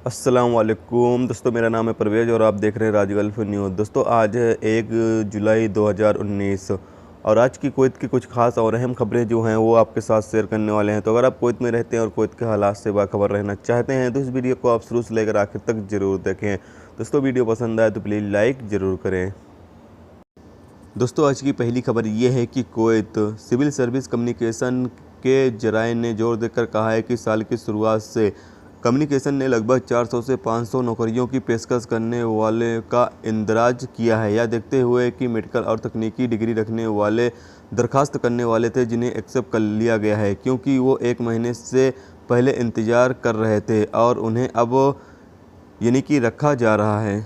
अस्सलाम वालेकुम दोस्तों, मेरा नाम है परवेज़ और आप देख रहे हैं राज गल्फ न्यूज़। दोस्तों आज है 1 जुलाई 2019 और आज की कुवैत की कुछ खास और अहम खबरें जो हैं वो आपके साथ शेयर करने वाले हैं। तो अगर आप कुवैत में रहते हैं और कुवैत के हालात से बाखबर रहना चाहते हैं तो इस वीडियो को आप शुरू से लेकर आखिर तक ज़रूर देखें। दोस्तों वीडियो पसंद आए तो प्लीज़ लाइक ज़रूर करें। दोस्तों आज की पहली खबर ये है कि कुवैत सिविल सर्विस कम्युनिकेशन के जराये ने जोर देकर कहा है कि साल की शुरुआत से कम्युनिकेशन ने लगभग 400 से 500 नौकरियों की पेशकश करने वाले का इंदराज किया है। यह देखते हुए कि मेडिकल और तकनीकी डिग्री रखने वाले दरखास्त करने वाले थे जिन्हें एक्सेप्ट कर लिया गया है, क्योंकि वो 1 महीने से पहले इंतज़ार कर रहे थे और उन्हें अब यानी कि रखा जा रहा है।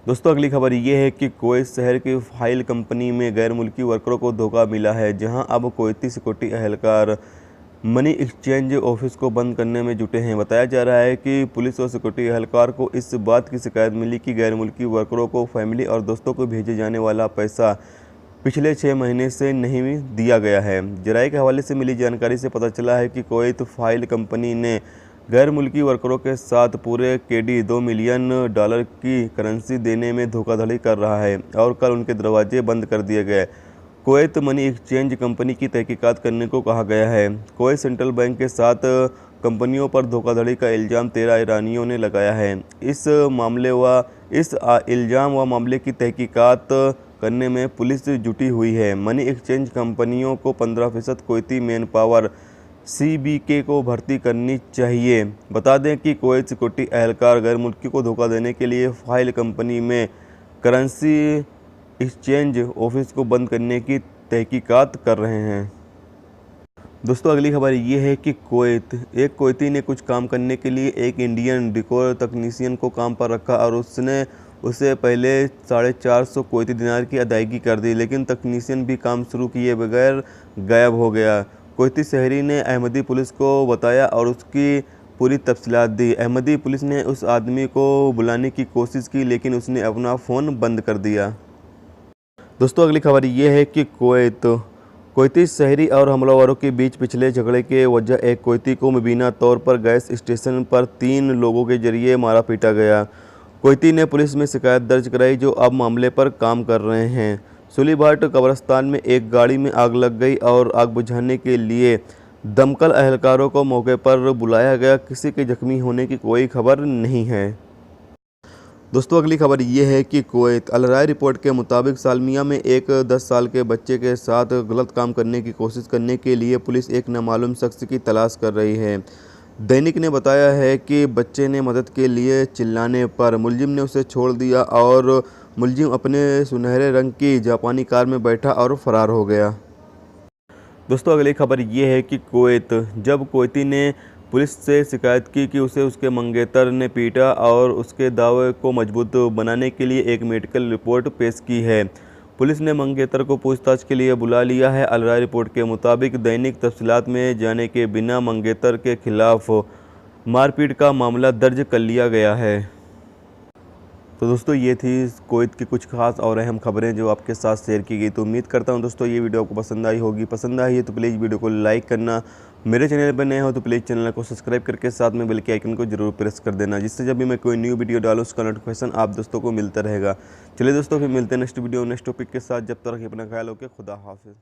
दोस्तों अगली खबर ये है कि कुवैत शहर की फाइल कंपनी में गैर मुल्की वर्करों को धोखा मिला है, जहां अब कुवैती सिक्योरिटी एहलकार मनी एक्सचेंज ऑफिस को बंद करने में जुटे हैं। बताया जा रहा है कि पुलिस और सिक्योरिटी एहलकार को इस बात की शिकायत मिली कि गैर मुल्की वर्करों को फैमिली और दोस्तों को भेजे जाने वाला पैसा पिछले 6 महीने से नहीं दिया गया है। जराये के हवाले से मिली जानकारी से पता चला है कि कुवैत फाइल कंपनी ने गैर मुल्की वर्करों के साथ पूरे KD $2 मिलियन की करेंसी देने में धोखाधड़ी कर रहा है और कल उनके दरवाजे बंद कर दिए गए। कुवैत मनी एक्सचेंज कंपनी की तहकीकात करने को कहा गया है। कुवैत सेंट्रल बैंक के साथ कंपनियों पर धोखाधड़ी का इल्ज़ाम 13 ईरानियों ने लगाया है। इस इल्ज़ाम व मामले की तहकीकात करने में पुलिस जुटी हुई है। मनी एक्सचेंज कंपनियों को 15% कुवैती मैन पावर CBK को भर्ती करनी चाहिए। बता दें कि कुवैत सिक्योरिटी एहलकार गैर मुल्की को धोखा देने के लिए फाइल कंपनी में करेंसी एक्सचेंज ऑफिस को बंद करने की तहकीकात कर रहे हैं। दोस्तों अगली खबर ये है कि एक कुवैती ने कुछ काम करने के लिए एक इंडियन डेकोर तकनीशियन को काम पर रखा और उसने उसे पहले 450 कुवैती दिनार की अदायगी कर दी, लेकिन तकनीशियन भी काम शुरू किए बगैर गायब हो गया। कुवैती शहरी ने अहमदी पुलिस को बताया और उसकी पूरी तफसीलात दी। अहमदी पुलिस ने उस आदमी को बुलाने की कोशिश की, लेकिन उसने अपना फ़ोन बंद कर दिया। दोस्तों अगली खबर ये है कि कुवैती शहरी और हमलावरों के बीच पिछले झगड़े के वजह एक कुवैती को मुबीना तौर पर गैस स्टेशन पर 3 लोगों के जरिए मारा पीटा गया। कुवैती ने पुलिस में शिकायत दर्ज कराई, जो अब मामले पर काम कर रहे हैं। सुलीभाट कब्रिस्तान में एक गाड़ी में आग लग गई और आग बुझाने के लिए दमकल एहलकारों को मौके पर बुलाया गया। किसी के जख्मी होने की कोई खबर नहीं है। दोस्तों अगली खबर ये है कि कुवैत अल राय रिपोर्ट के मुताबिक सालमिया में एक 10 साल के बच्चे के साथ गलत काम करने की कोशिश करने के लिए पुलिस एक नामालूम शख्स की तलाश कर रही है। दैनिक ने बताया है कि बच्चे ने मदद के लिए चिल्लाने पर मुलजिम ने उसे छोड़ दिया और मुलजिम अपने सुनहरे रंग की जापानी कार में बैठा और फरार हो गया। दोस्तों अगली खबर ये है कि जब कुवैती ने पुलिस से शिकायत की कि उसे उसके मंगेतर ने पीटा और उसके दावे को मजबूत बनाने के लिए एक मेडिकल रिपोर्ट पेश की है। पुलिस ने मंगेतर को पूछताछ के लिए बुला लिया है। अल राय रिपोर्ट के मुताबिक दैनिक तफसीलात में जाने के बिना मंगेतर के खिलाफ मारपीट का मामला दर्ज कर लिया गया है। तो दोस्तों ये थी कुवैत की कुछ खास और अहम खबरें जो आपके साथ शेयर की गई। तो उम्मीद करता हूं दोस्तों ये वीडियो आपको पसंद आई होगी। पसंद आई है तो प्लीज़ वीडियो को लाइक करना। मेरे चैनल पर नए हो तो प्लीज़ चैनल को सब्सक्राइब करके साथ में बेल के आइकन को जरूर प्रेस कर देना, जिससे जब भी मैं कोई न्यू वीडियो डालूँ उसका नोटिफिकेशन आप दोस्तों को मिलता रहेगा। चलिए दोस्तों फिर मिलते हैं नेक्स्ट वीडियो नेक्स्ट टॉपिक के साथ। जब तक अपना ख्याल हो के खुदा हाफिज़।